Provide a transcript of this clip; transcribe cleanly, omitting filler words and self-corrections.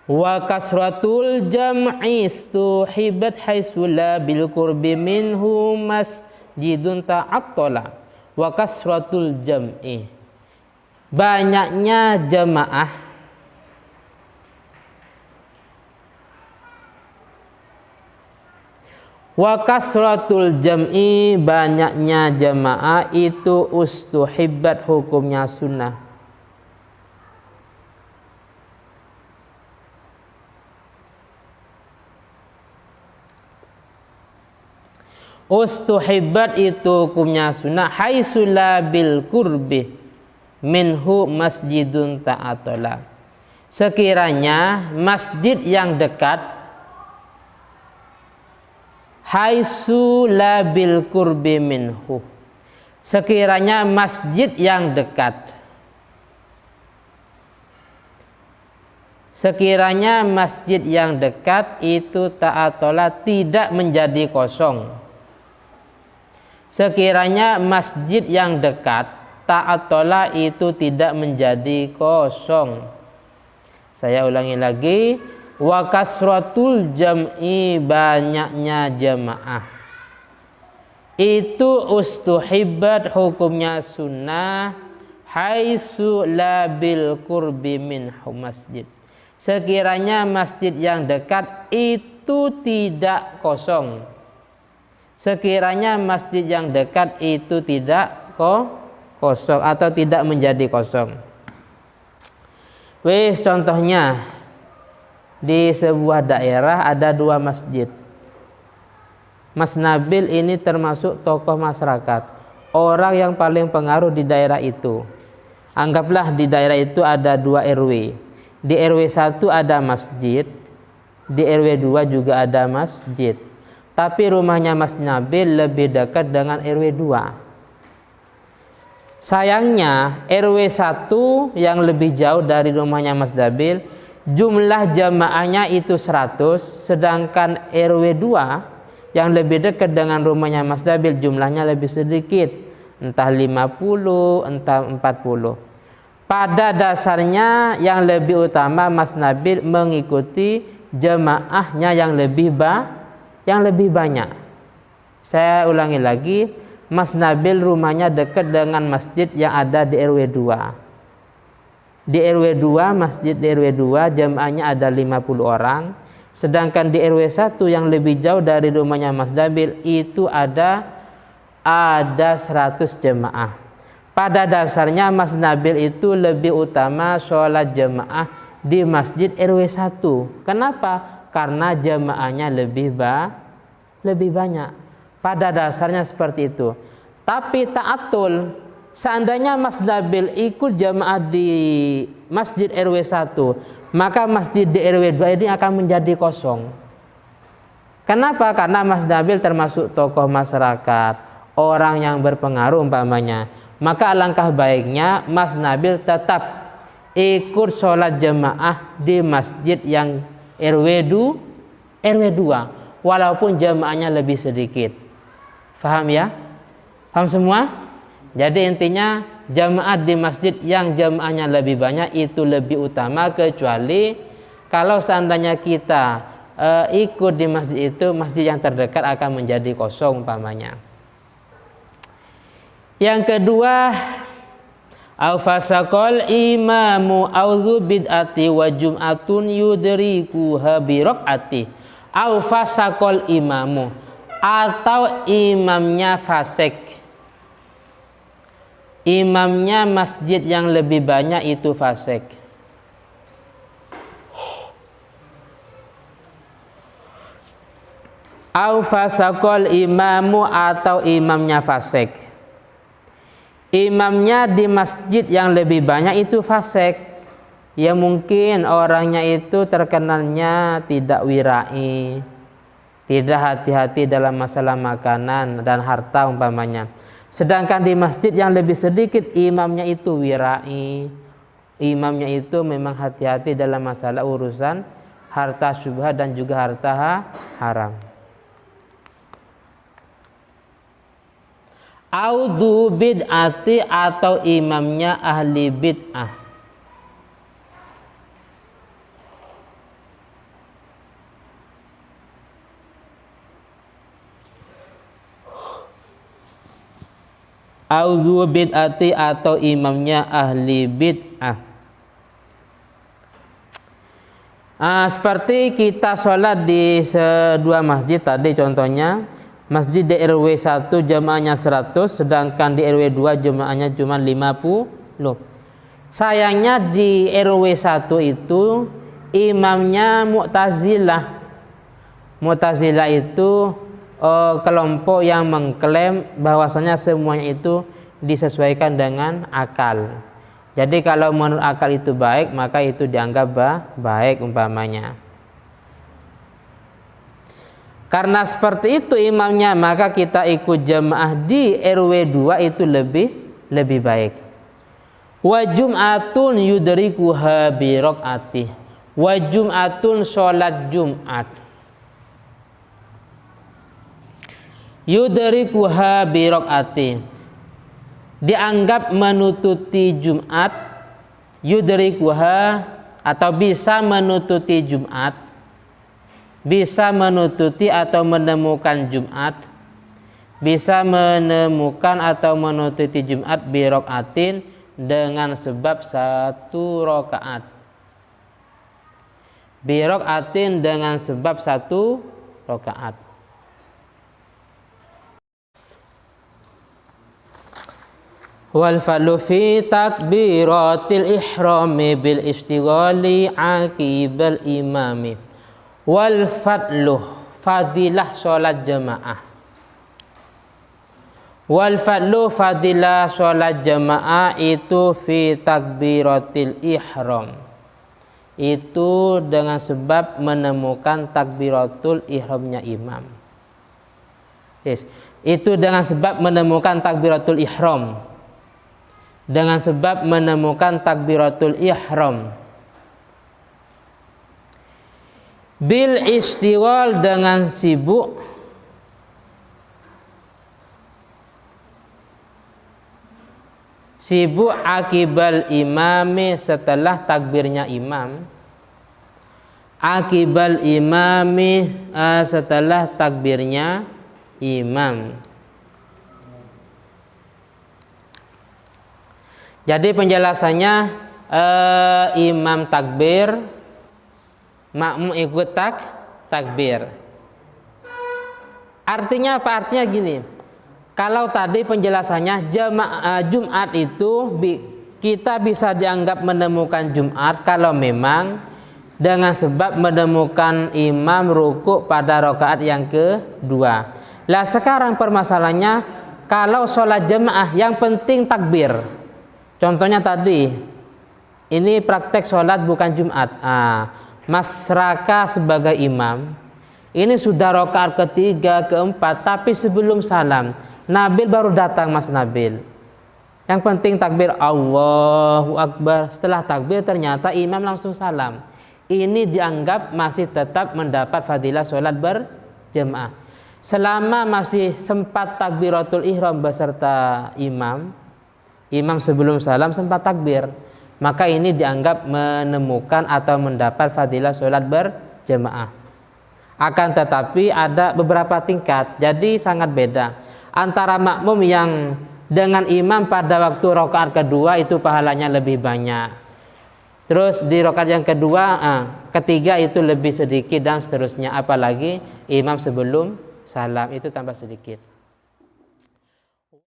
Wa kasratul jam'i istuhibat haitsu la bil qurbi minhu masjidun ta'attala. Wa kasratul jam'i, banyaknya jamaah, wa kasratul jam'i, banyaknya jamaah itu ustuhibbat, hukumnya sunnah. Ustuhibbat itu hukumnya sunnah haitsu la bil qurbi minhu masjidun ta'atala, sekiranya masjid yang dekat, haitsu la bil qurbi minhu, sekiranya masjid yang dekat, sekiranya masjid yang dekat itu ta'atala, tidak menjadi kosong. Sekiranya masjid yang dekat ta'atala itu tidak menjadi kosong. Saya ulangi lagi, wa kasratul jam'i, banyaknya jamaah itu ustuhibbat, hukumnya sunnah haitsu la bil qurbi minhu masjid, sekiranya masjid yang dekat itu tidak kosong. Sekiranya masjid yang dekat itu tidak kosong atau tidak menjadi kosong. Wis, contohnya di sebuah daerah ada 2 masjid. Mas Nabil ini termasuk tokoh masyarakat, orang yang paling pengaruh di daerah itu. Anggaplah di daerah itu ada 2 RW. Di RW 1 ada masjid, di RW 2 juga ada masjid. Tapi rumahnya Mas Nabil lebih dekat dengan RW 2. Sayangnya RW 1 yang lebih jauh dari rumahnya Mas Nabil, jumlah jamaahnya itu 100, sedangkan RW 2 yang lebih dekat dengan rumahnya Mas Nabil jumlahnya lebih sedikit, entah 50, entah 40. Pada dasarnya yang lebih utama Mas Nabil mengikuti jamaahnya yang lebih banyak. Saya ulangi lagi, Mas Nabil rumahnya dekat dengan masjid yang ada di RW 2. Di RW 2, masjid di RW 2 jamaahnya ada 50 orang, sedangkan di RW 1 yang lebih jauh dari rumahnya Mas Nabil itu ada 100 jamaah. Pada dasarnya Mas Nabil itu lebih utama sholat jamaah di masjid RW 1. Kenapa? Karena jamaahnya lebih banyak. Pada dasarnya seperti itu. Tapi ta'atul, seandainya Mas Nabil ikut jamaah di masjid RW 1, maka masjid di RW 2 ini akan menjadi kosong. Kenapa? Karena Mas Nabil termasuk tokoh masyarakat, orang yang berpengaruh umpamanya. Maka alangkah baiknya Mas Nabil tetap ikut sholat jamaah di masjid yang RW 2 walaupun jamaahnya lebih sedikit. Faham ya? Paham semua? Jadi intinya jamaah di masjid yang jamaahnya lebih banyak itu lebih utama, kecuali kalau seandainya kita ikut di masjid itu, masjid yang terdekat akan menjadi kosong umpamanya. Yang kedua, au fasaqal imamu auzu bid'ati wa jum'atun yudrikuha bi raq'ati. Au fasaqal imamu, atau imamnya fasik. Imamnya masjid yang lebih banyak itu fasik. Au fasaqal imamu, atau imamnya fasik. Imamnya di masjid yang lebih banyak itu fasik. Ya mungkin orangnya itu terkenalnya tidak wirai, tidak hati-hati dalam masalah makanan dan harta umpamanya. Sedangkan di masjid yang lebih sedikit imamnya itu wirai, imamnya itu memang hati-hati dalam masalah urusan harta syubhat dan juga harta haram. Audu bid'ati, atau imamnya ahli bid'ah. Audhu bid'ati atau imamnya ahli bid'ah. Seperti kita sholat di dua masjid tadi, contohnya masjid di RW 1 jamaahnya 100, sedangkan di RW 2 jamaahnya cuma 50. Sayangnya di RW 1 itu imamnya Mu'tazilah. Mu'tazilah itu kelompok yang mengklaim bahwasanya semuanya itu disesuaikan dengan akal. Jadi kalau menurut akal itu baik, maka itu dianggap baik umpamanya. Karena seperti itu imamnya, maka kita ikut jamaah di RW 2 itu lebih baik. Wa jum'atun yudrikuha bi raq'ati. Wa jum'atun sholat Jumat. Yudrikuha bi raq'ati. Dianggap menututi Jumat, yudrikuha atau bisa menututi Jumat, bisa menututi atau menemukan Jumat, bisa menemukan atau menututi Jumat bi raq'atin dengan sebab 1 rakaat. Bi raq'atin dengan sebab 1 rakaat. Wal fadlu fi takbiratil ihrami bil istighali aqibal imami. Wal fadlu, fadilah sholat jamaah. Wal fadlu, fadilah sholat jamaah itu fi takbiratil ihram. Itu dengan sebab menemukan takbiratul ihramnya imam. Yes. Itu dengan sebab menemukan takbiratul ihram. Dengan sebab menemukan takbiratul ihram. Bil istighal, dengan sibuk. Sibuk akibal imami, setelah takbirnya imam. Akibal imami, setelah takbirnya imam. Jadi penjelasannya, imam takbir, makmum ikut takbir. Artinya apa? Artinya gini, kalau tadi penjelasannya Jumat itu kita bisa dianggap menemukan Jumat kalau memang dengan sebab menemukan imam ruku pada rakaat yang kedua. Lah sekarang permasalahannya, kalau sholat jamaah yang penting takbir. Contohnya tadi, ini praktek sholat bukan Jumat. Mas Raka sebagai imam, ini sudah rakaat ketiga, keempat, tapi sebelum salam, Nabil baru datang, Mas Nabil. Yang penting takbir, Allahu Akbar. Setelah takbir ternyata imam langsung salam. Ini dianggap masih tetap mendapat fadilah sholat berjamaah. Selama masih sempat takbiratul ihram beserta imam sebelum salam sempat takbir, maka ini dianggap menemukan atau mendapat fadilah sholat berjamaah. Akan tetapi ada beberapa tingkat, jadi sangat beda antara makmum yang dengan imam pada waktu rakaat kedua itu pahalanya lebih banyak, terus di rakaat yang ketiga itu lebih sedikit, dan seterusnya. Apalagi imam sebelum salam itu tambah sedikit.